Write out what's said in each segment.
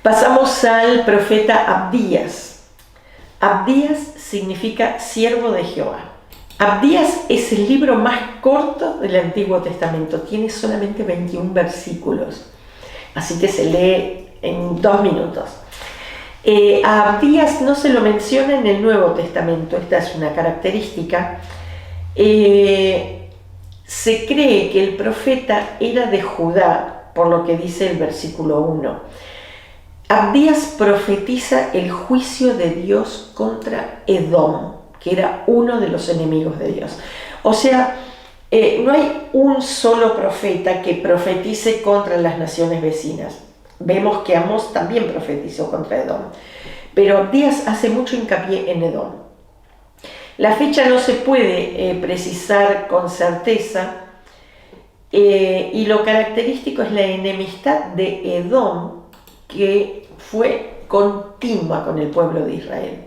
Pasamos al profeta Abdías. Abdías significa siervo de Jehová. Abdías es el libro más corto del Antiguo Testamento, tiene solamente 21 versículos, así que se lee en 2 minutos. A Abdías no se lo menciona en el Nuevo Testamento, esta es una característica. Se cree que el profeta era de Judá, por lo que dice el versículo 1. Abdías profetiza el juicio de Dios contra Edom, que era uno de los enemigos de Dios. O sea, no hay un solo profeta que profetice contra las naciones vecinas. Vemos que Amós también profetizó contra Edom, pero Abdías hace mucho hincapié en Edom. La fecha no se puede precisar con certeza, y lo característico es la enemistad de Edom, que fue continua con el pueblo de Israel,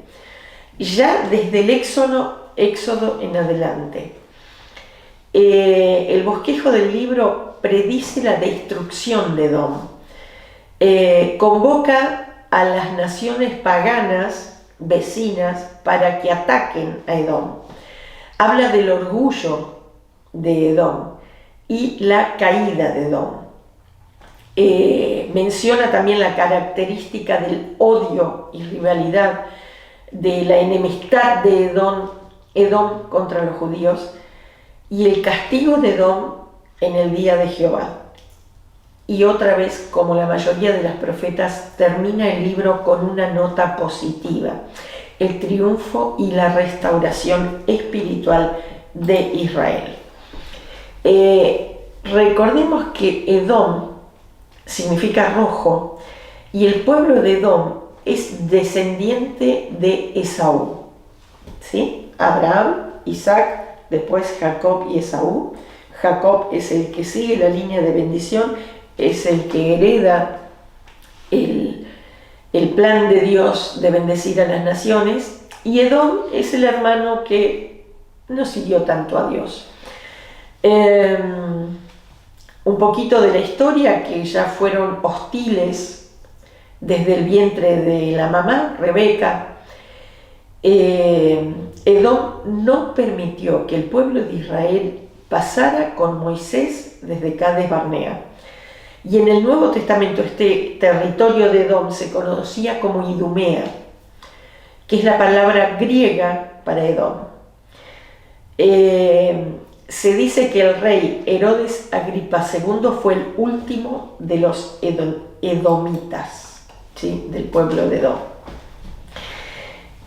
ya desde el Éxodo en adelante. El bosquejo del libro predice la destrucción de Edom, convoca a las naciones paganas vecinas para que ataquen a Edom, habla del orgullo de Edom y la caída de Edom. Menciona también la característica del odio y rivalidad, de la enemistad de Edom contra los judíos y el castigo de Edom en el día de Jehová. Y otra vez, como la mayoría de las profetas, termina el libro con una nota positiva: el triunfo y la restauración espiritual de Israel. Recordemos que Edom significa rojo, y el pueblo de Edom es descendiente de Esaú, ¿sí? Abraham, Isaac, después Jacob y Esaú. Jacob es el que sigue la línea de bendición, es el que hereda el plan de Dios de bendecir a las naciones, y Edom es el hermano que no siguió tanto a Dios. Un poquito de la historia, que ya fueron hostiles desde el vientre de la mamá, Rebeca. Edom no permitió que el pueblo de Israel pasara con Moisés desde Cades Barnea. Y en el Nuevo Testamento este territorio de Edom se conocía como Idumea, que es la palabra griega para Edom. Se dice que el rey Herodes Agripa II fue el último de los edomitas, ¿sí? Del pueblo de Edom.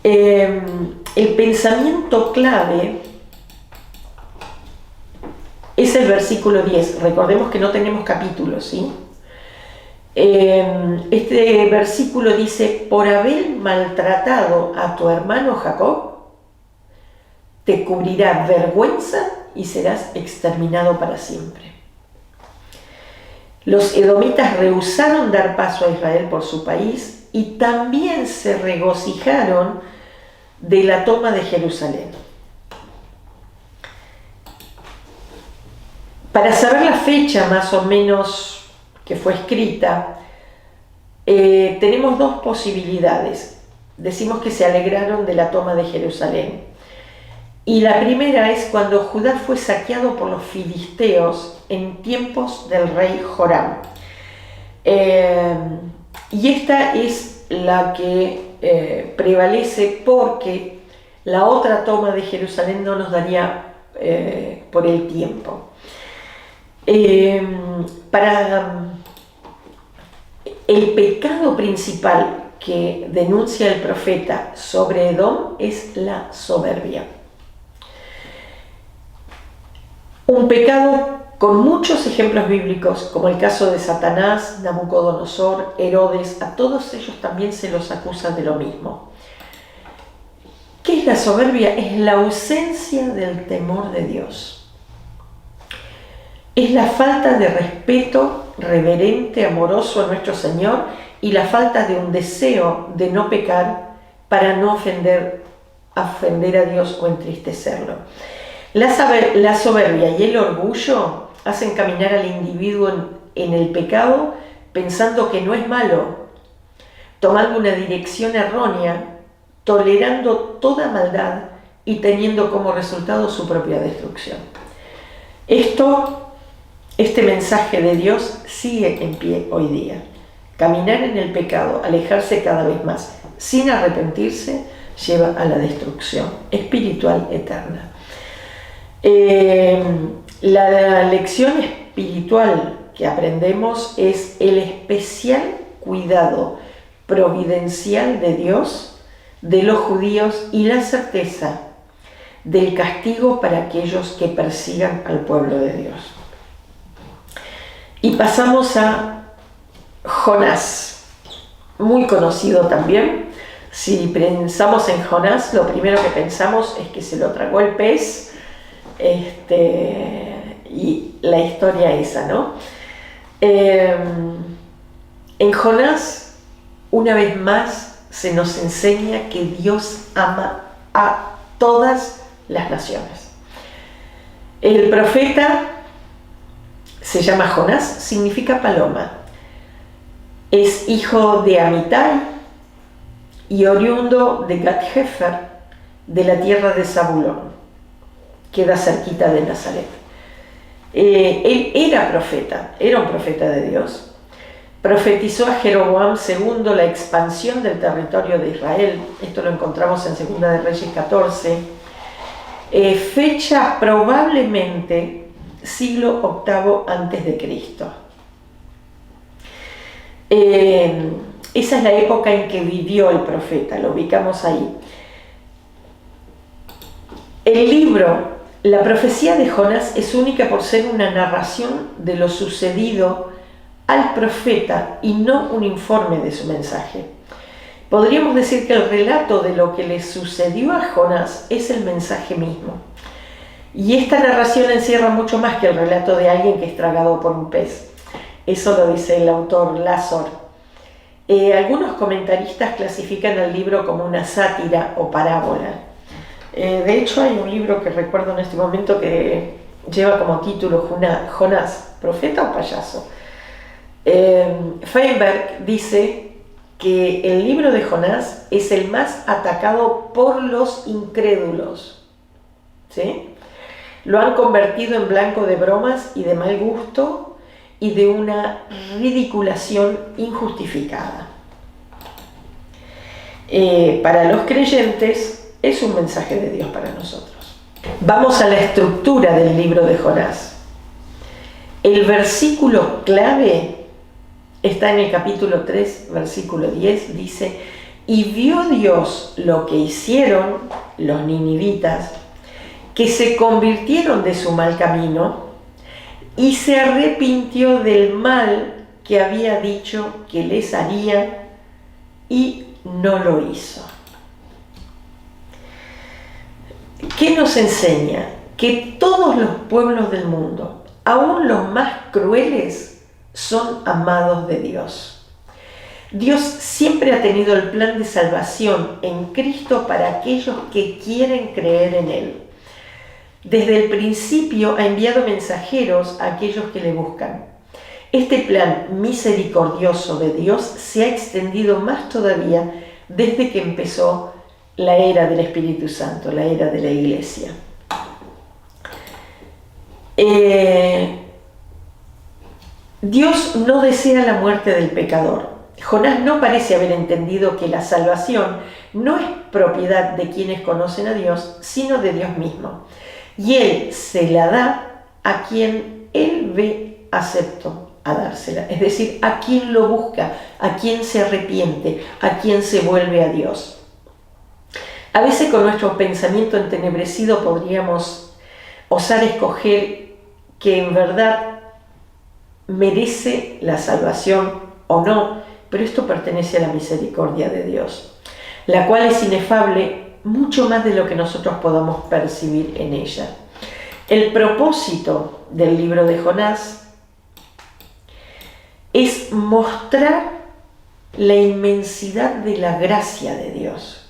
El pensamiento clave es el versículo 10. Recordemos que no tenemos capítulos, ¿sí? Este versículo dice: por haber maltratado a tu hermano Jacob, te cubrirá vergüenza y serás exterminado para siempre. Los edomitas rehusaron dar paso a Israel por su país y también se regocijaron de la toma de Jerusalén. Para saber la fecha más o menos que fue escrita, tenemos 2 posibilidades. Decimos que se alegraron de la toma de Jerusalén. Y la primera es cuando Judá fue saqueado por los filisteos en tiempos del rey Joram. Y esta es la que prevalece, porque la otra toma de Jerusalén no nos daría por el tiempo. El pecado principal que denuncia el profeta sobre Edom es la soberbia. Un pecado con muchos ejemplos bíblicos, como el caso de Satanás, Nabucodonosor, Herodes. A todos ellos también se los acusa de lo mismo. ¿Qué es la soberbia? Es la ausencia del temor de Dios. Es la falta de respeto reverente, amoroso a nuestro Señor, y la falta de un deseo de no pecar para no ofender a Dios o entristecerlo. La soberbia y el orgullo hacen caminar al individuo en el pecado pensando que no es malo, tomando una dirección errónea, tolerando toda maldad y teniendo como resultado su propia destrucción. Este mensaje de Dios sigue en pie hoy día. Caminar en el pecado, alejarse cada vez más, sin arrepentirse, lleva a la destrucción espiritual eterna. La lección espiritual que aprendemos es el especial cuidado providencial de Dios, de los judíos y la certeza del castigo para aquellos que persigan al pueblo de Dios. Y pasamos a Jonás, muy conocido también. Si pensamos en Jonás, lo primero que pensamos es que se lo tragó el pez, y la historia esa, ¿no? En Jonás, una vez más, se nos enseña que Dios ama a todas las naciones. El profeta se llama Jonás, significa paloma. Es hijo de Amitai y oriundo de Gat-Hefer, de la tierra de Zabulón. Queda cerquita de Nazaret. Él era un profeta de Dios. Profetizó a Jeroboam II la expansión del territorio de Israel. Esto lo encontramos en 2 de Reyes 14. Fecha probablemente siglo VIII antes de Cristo. Esa es la época en que vivió el profeta, lo ubicamos ahí. El libro, la profecía de Jonás, es única por ser una narración de lo sucedido al profeta y no un informe de su mensaje. Podríamos decir que el relato de lo que le sucedió a Jonás es el mensaje mismo. Y esta narración encierra mucho más que el relato de alguien que es tragado por un pez. Eso lo dice el autor Lázaro. Algunos comentaristas clasifican el libro como una sátira o parábola. De hecho, hay un libro que recuerdo en este momento que lleva como título Jonás, ¿profeta o payaso? Feinberg dice que el libro de Jonás es el más atacado por los incrédulos, ¿sí? Lo han convertido en blanco de bromas y de mal gusto y de una ridiculación injustificada. Para los creyentes es un mensaje de Dios para nosotros. Vamos a la estructura del libro de Jonás. El versículo clave está en el capítulo 3, versículo 10, dice: y vio Dios lo que hicieron los ninivitas, que se convirtieron de su mal camino, y se arrepintió del mal que había dicho que les haría, y no lo hizo. ¿Qué nos enseña? Que todos los pueblos del mundo, aún los más crueles, son amados de Dios. Dios siempre ha tenido el plan de salvación en Cristo para aquellos que quieren creer en Él. Desde el principio ha enviado mensajeros a aquellos que le buscan. Este plan misericordioso de Dios se ha extendido más todavía desde que empezó la era del Espíritu Santo, la era de la Iglesia. Dios no desea la muerte del pecador. Jonás no parece haber entendido que la salvación no es propiedad de quienes conocen a Dios, sino de Dios mismo. Y Él se la da a quien Él ve acepto a dársela. Es decir, a quien lo busca, a quien se arrepiente, a quien se vuelve a Dios. A veces con nuestro pensamiento entenebrecido podríamos osar escoger que en verdad merece la salvación o no, pero esto pertenece a la misericordia de Dios, la cual es inefable mucho más de lo que nosotros podamos percibir en ella. El propósito del libro de Jonás es mostrar la inmensidad de la gracia de Dios.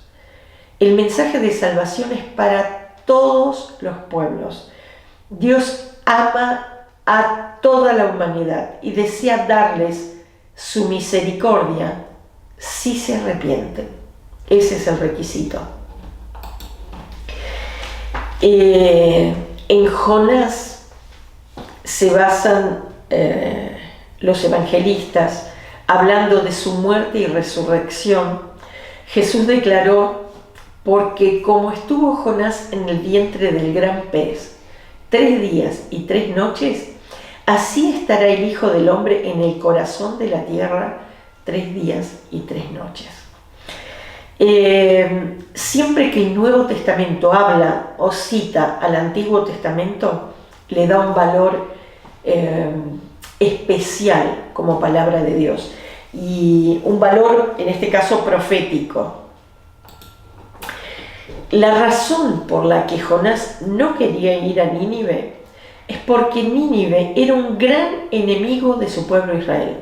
El mensaje de salvación es para todos los pueblos. Dios ama a toda la humanidad y desea darles su misericordia si se arrepienten. Ese es el requisito. En Jonás se basan los evangelistas hablando de su muerte y resurrección. Jesús declaró: porque como estuvo Jonás en el vientre del gran pez 3 días y 3 noches, así estará el Hijo del Hombre en el corazón de la tierra 3 días y 3 noches. Siempre que el Nuevo Testamento habla o cita al Antiguo Testamento, le da un valor especial como palabra de Dios, y un valor, en este caso, profético. La razón por la que Jonás no quería ir a Nínive es porque Nínive era un gran enemigo de su pueblo Israel.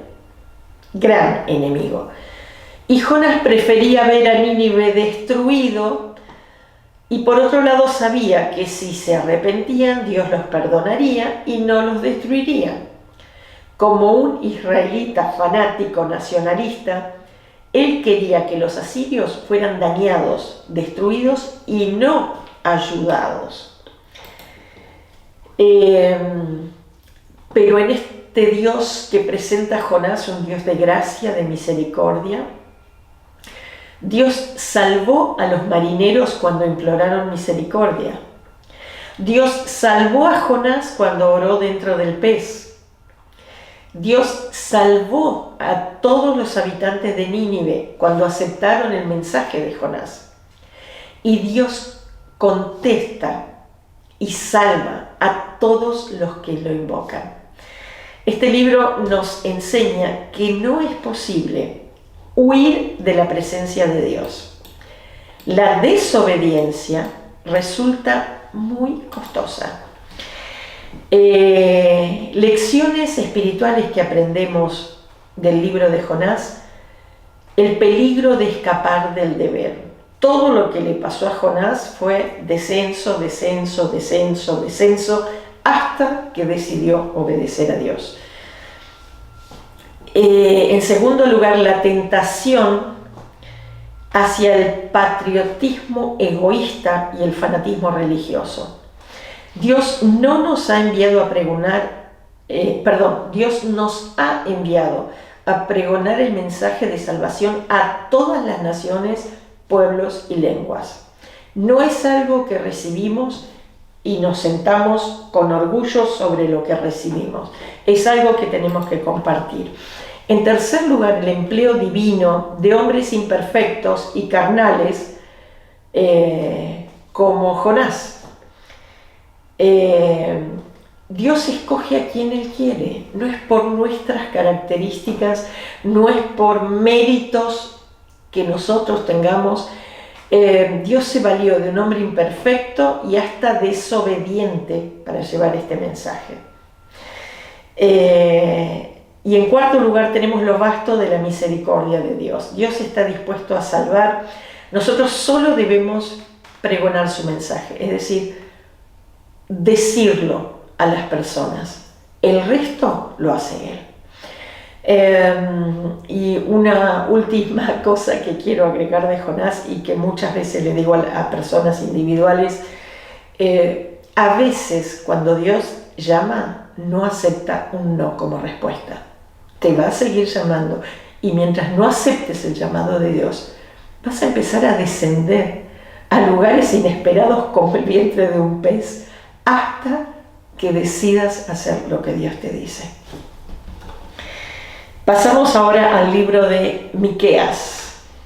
Gran enemigo. Y Jonás prefería ver a Nínive destruido, y por otro lado sabía que si se arrepentían, Dios los perdonaría y no los destruiría. Como un israelita fanático nacionalista, él quería que los asirios fueran dañados, destruidos y no ayudados. Pero en este Dios que presenta Jonás, un Dios de gracia, de misericordia, Dios salvó a los marineros cuando imploraron misericordia. Dios salvó a Jonás cuando oró dentro del pez. Dios salvó a todos los habitantes de Nínive cuando aceptaron el mensaje de Jonás. Y Dios contesta y salva a todos los que lo invocan. Este libro nos enseña que no es posible huir de la presencia de Dios. La desobediencia resulta muy costosa. Lecciones espirituales que aprendemos del libro de Jonás: el peligro de escapar del deber. Todo lo que le pasó a Jonás fue descenso, descenso, descenso, descenso, hasta que decidió obedecer a Dios. En segundo lugar, la tentación hacia el patriotismo egoísta y el fanatismo religioso. Dios no nos ha enviado a pregonar, Dios nos ha enviado a pregonar el mensaje de salvación a todas las naciones, pueblos y lenguas. No es algo que recibimos y nos sentamos con orgullo sobre lo que recibimos. Es algo que tenemos que compartir. En tercer lugar, el empleo divino de hombres imperfectos y carnales como Jonás. Dios escoge a quien Él quiere, no es por nuestras características, no es por méritos que nosotros tengamos. Dios se valió de un hombre imperfecto y hasta desobediente para llevar este mensaje. Y en cuarto lugar tenemos lo vasto de la misericordia de Dios. Dios está dispuesto a salvar. Nosotros solo debemos pregonar su mensaje, es decir, decirlo a las personas. El resto lo hace Él. Y una última cosa que quiero agregar de Jonás y que muchas veces le digo a personas individuales: a veces cuando Dios llama, no acepta un no como respuesta. Te va a seguir llamando, y mientras no aceptes el llamado de Dios, vas a empezar a descender a lugares inesperados como el vientre de un pez, hasta que decidas hacer lo que Dios te dice. Pasamos ahora al libro de Miqueas.